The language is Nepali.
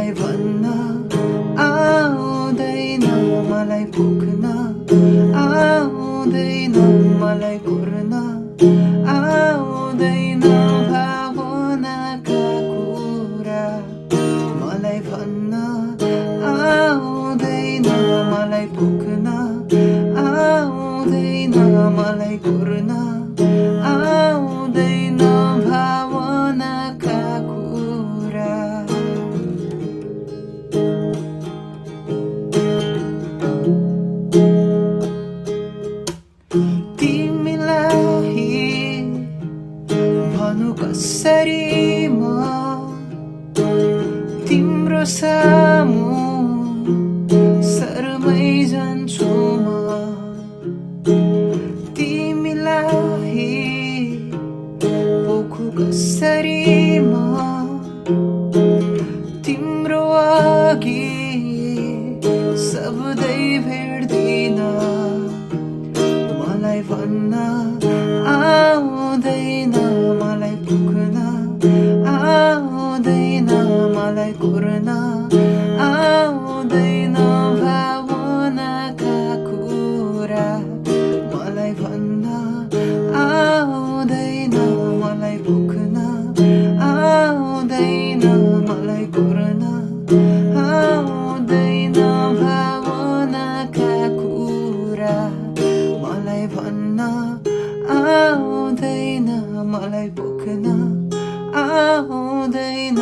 मलाई भन्न आउँदैन, मलाई पुग्न आउँदैन, मलाई कुर्न आउँदैन भावनाका कुरा। मलाई भन्न आउँदैन, मलाई पुग्न आउँदैन, मलाई कुर्न आउँदैन भावनाका कुरा। तिमीलाई भनु कसरी म तिम्रो सामु शरमै जान्छु म। तिमीलाई पोखु कसरी म तिम्रो अघि शब्दै भेट्दिन। मलाई भन्न आउँदैन, मलाई पुग्न आउँदैन, मलाई कुर्न आउँदैन भावनाका कुरा। मलाई भन्न आउँदैन, मलाई पुग्न आउँदैन, मलाई कुर्न आउँदैन भावनाका कुरा। मलाई भन्न आउँदैन, मलाई पुग्न आउँदैन,